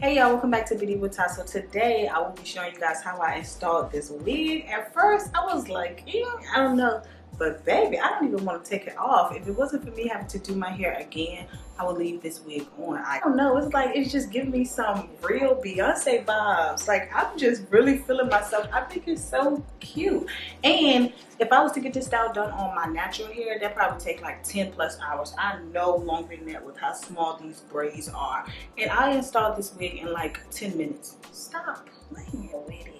Hey y'all, welcome back to Beauty with Ty. So today I will be showing you guys how I installed this wig. At first I was like, I don't know, but baby, I don't even want to take it off. If it wasn't for me having to do my hair again, I would leave this wig on. I don't know, it's like it's just giving me some real Beyonce vibes. Like I'm just really feeling myself. I think it's so cute. And if I was to get this style done on my natural hair, that probably take like 10 plus hours. I'm no longer in that with how small these braids are. And I installed this wig in like 10 minutes. Stop playing with it.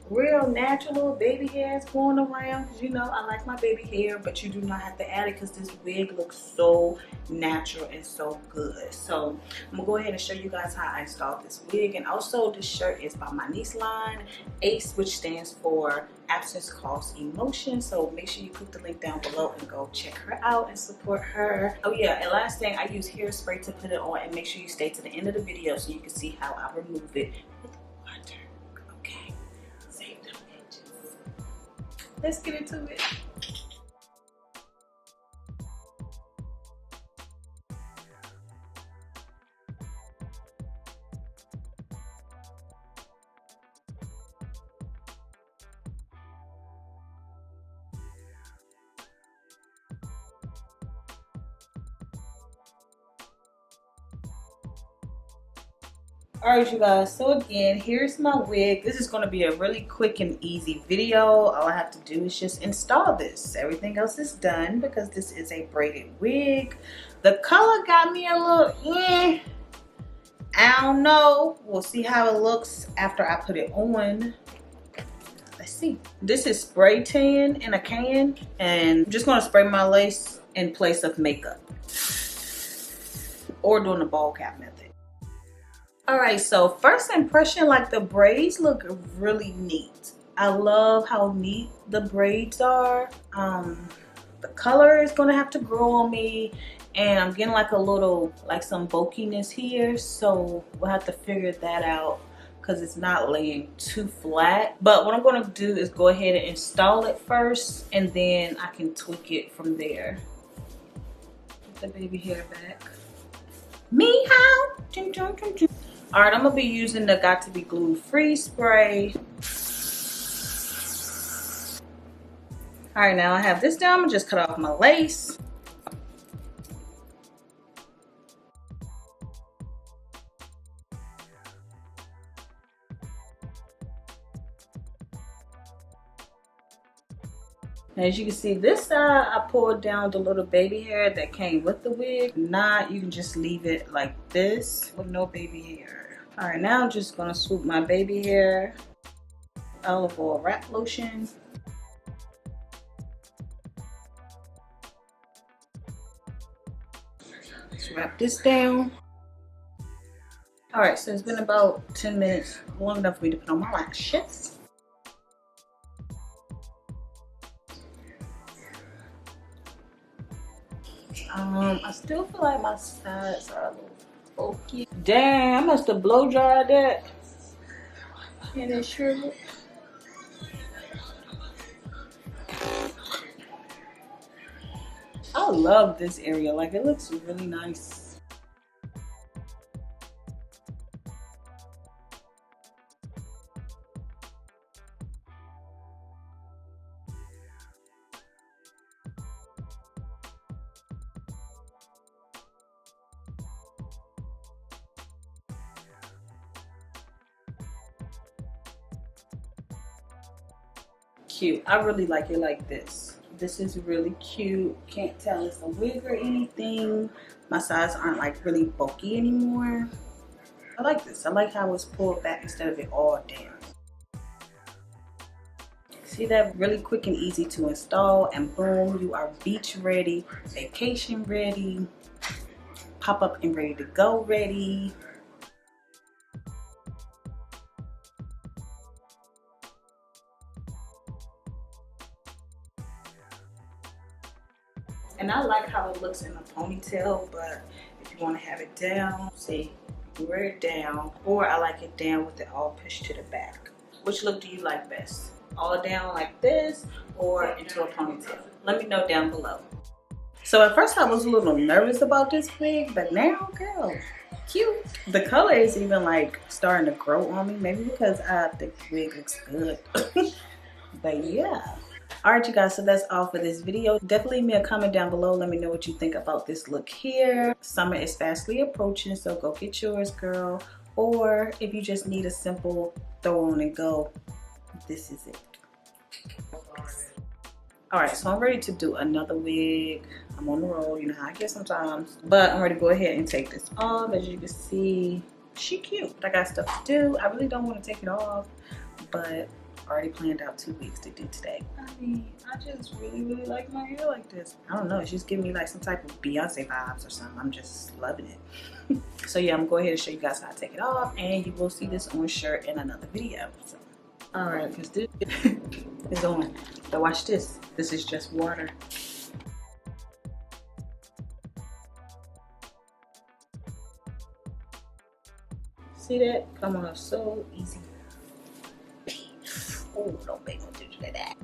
Real natural little baby hairs going around, because you know I like my baby hair, but you do not have to add it because this wig looks so natural and so good. So I'm gonna go ahead and show you guys how I installed this wig. And also this shirt is by my niece line, ACE, which stands for Absence Cause Emotion. So make sure you click the link down below and go check her out and support her. Oh yeah, and last thing, I use hairspray to put it on, and make sure you stay to the end of the video so you can see how I remove it with water. Okay, save them edges. Let's get into it. Alright you guys, so again, here's my wig. This is going to be a really quick and easy video. All I have to do is just install this. Everything else is done because this is a braided wig. The color got me a little I don't know. We'll see how it looks after I put it on. Let's see. This is spray tan in a can, and I'm just going to spray my lace in place of makeup or doing the ball cap method. Alright, so first impression, like the braids look really neat. I love how neat the braids are. The color is gonna have to grow on me, and I'm getting like a little, like some bulkiness here, so we'll have to figure that out because it's not laying too flat. But what I'm gonna do is go ahead and install it first, and then I can tweak it from there. Put the baby hair back. Me how? All right, I'm gonna be using the Got to Be Glue Free spray. All right, now I have this down. I'm gonna just cut off my lace. As you can see, this side I pulled down the little baby hair that came with the wig. If not, you can just leave it like this with no baby hair. All right, now I'm just gonna swoop my baby hair, olive oil wrap lotion. Let's wrap this down. All right, so it's been about 10 minutes, long enough for me to put on my lashes. I still feel like my sides are a little bulky. Damn, I must have blow dried that. And it sure looks. I love this area. Like, it looks really nice. Cute. I really like it like this. This is really cute. Can't tell it's a wig or anything. My sides aren't like really bulky anymore. I like this. I like how it's pulled back instead of it all down. See that? Really quick and easy to install, and boom, you are beach ready, vacation ready, pop up and ready to go ready. And I like how it looks in a ponytail, but if you want to have it down, see, wear it down, or I like it down with it all pushed to the back. Which look do you like best? All down like this or into a ponytail? Let me know down below. So at first I was a little nervous about this wig, but now, girl, Cute. The color is even like starting to grow on me. Maybe because I think the wig looks good. But yeah. Alright you guys, so that's all for this video. Definitely leave me a comment down below. Let me know what you think about this look here. Summer is fastly approaching, so go get yours, girl. Or if you just need a simple throw on and go, this is it. Alright, so I'm ready to do another wig. I'm on the roll, you know how I get sometimes. But I'm ready to go ahead and take this off. As you can see, she cute. But I got stuff to do. I really don't want to take it off, but I already planned out 2 weeks to do today. I mean, I just really like my hair like this. I don't know, it's just giving me like some type of Beyonce vibes or something. I'm just loving it. So yeah, I'm gonna go ahead and show you guys how to take it off, and you will see this on shirt in another video. So, alright, because this is on. So watch this. This is just water. See that? Come on, so easy. Oh, don't make no attention to that.